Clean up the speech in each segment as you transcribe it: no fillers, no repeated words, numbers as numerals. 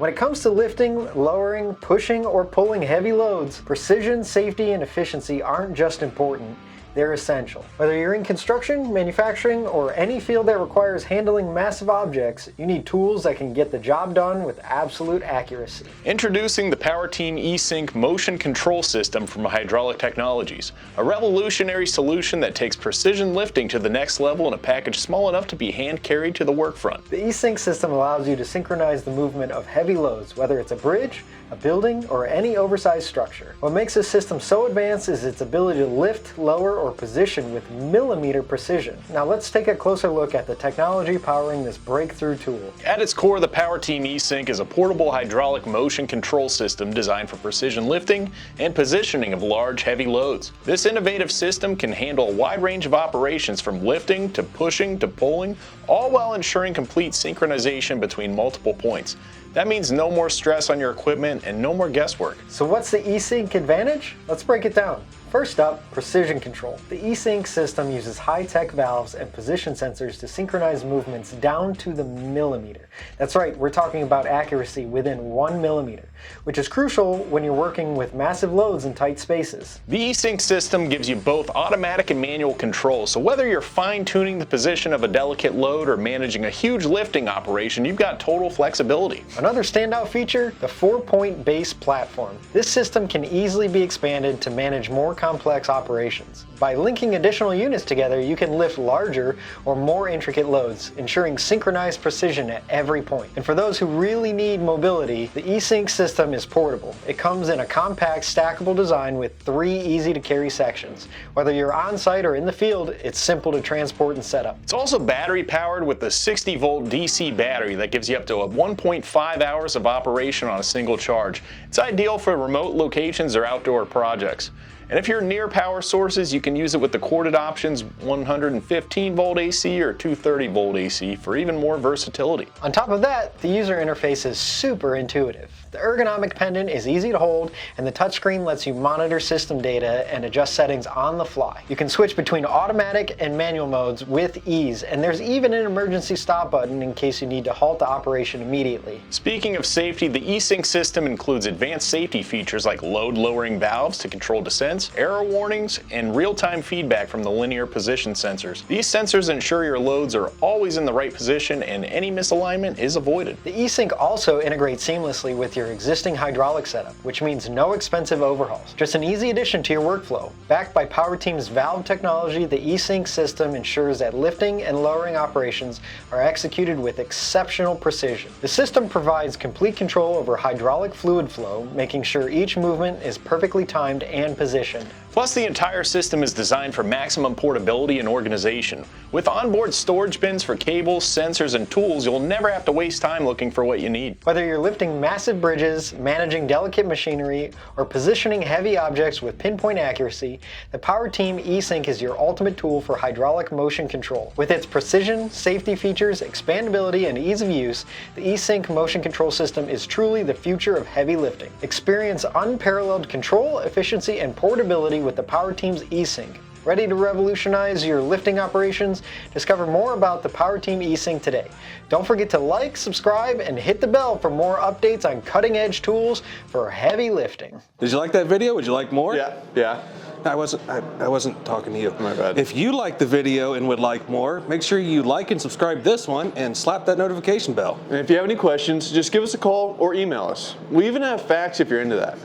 When it comes to lifting, lowering, pushing, or pulling heavy loads, precision, safety, and efficiency aren't just important. They're essential. Whether you're in construction, manufacturing, or any field that requires handling massive objects, you need tools that can get the job done with absolute accuracy. Introducing the PowerTeam eSync motion control system from Hydraulic Technologies, a revolutionary solution that takes precision lifting to the next level in a package small enough to be hand carried to the work front. The eSync system allows you to synchronize the movement of heavy loads, whether it's a bridge, a building, or any oversized structure. What makes this system so advanced is its ability to lift, lower, or position with millimeter precision. Now let's take a closer look at the technology powering this breakthrough tool. At its core, the PowerTeam eSync is a portable hydraulic motion control system designed for precision lifting and positioning of large, heavy loads. This innovative system can handle a wide range of operations from lifting to pushing to pulling, all while ensuring complete synchronization between multiple points. That means no more stress on your equipment and no more guesswork. So what's the eSync advantage? Let's break it down. First up, precision control. The eSync system uses high-tech valves and position sensors to synchronize movements down to the millimeter. That's right, we're talking about accuracy within 1 millimeter, which is crucial when you're working with massive loads in tight spaces. The eSync system gives you both automatic and manual control, so whether you're fine-tuning the position of a delicate load or managing a huge lifting operation, you've got total flexibility. Another standout feature, the 4-point base platform. This system can easily be expanded to manage more complex operations. By linking additional units together, you can lift larger or more intricate loads, ensuring synchronized precision at every point. And for those who really need mobility, the eSync system is portable. It comes in a compact, stackable design with 3 easy-to-carry sections. Whether you're on-site or in the field, it's simple to transport and set up. It's also battery-powered with the 60-volt DC battery that gives you up to 1.5 hours of operation on a single charge. It's ideal for remote locations or outdoor projects. And if you're near power sources, you can use it with the corded options 115 volt AC or 230 volt AC for even more versatility. On top of that, the user interface is super intuitive. The ergonomic pendant is easy to hold, and the touchscreen lets you monitor system data and adjust settings on the fly. You can switch between automatic and manual modes with ease, and there's even an emergency stop button in case you need to halt the operation immediately. Speaking of safety, the eSync system includes advanced safety features like load-lowering valves to control descents, error warnings, and real-time feedback from the linear position sensors. These sensors ensure your loads are always in the right position and any misalignment is avoided. The eSync also integrates seamlessly with your existing hydraulic setup, which means no expensive overhauls. Just an easy addition to your workflow. Backed by PowerTeam's valve technology, the eSync system ensures that lifting and lowering operations are executed with exceptional precision. The system provides complete control over hydraulic fluid flow, making sure each movement is perfectly timed and positioned. Plus, the entire system is designed for maximum portability and organization. With onboard storage bins for cables, sensors, and tools, you'll never have to waste time looking for what you need. Whether you're lifting massive bridges, managing delicate machinery, or positioning heavy objects with pinpoint accuracy, the PowerTeam eSync is your ultimate tool for hydraulic motion control. With its precision, safety features, expandability, and ease of use, the eSync motion control system is truly the future of heavy lifting. Experience unparalleled control, efficiency, and portability with the PowerTeam's eSync. Ready to revolutionize your lifting operations? Discover more about the PowerTeam eSync today. Don't forget to like, subscribe, and hit the bell for more updates on cutting-edge tools for heavy lifting. Did you like that video? Would you like more? Yeah. I wasn't talking to you. My bad. If you liked the video and would like more, make sure you like and subscribe this one and slap that notification bell. And if you have any questions, just give us a call or email us. We even have fax if you're into that.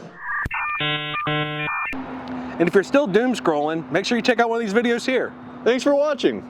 And if you're still doom scrolling, make sure you check out one of these videos here. Thanks for watching.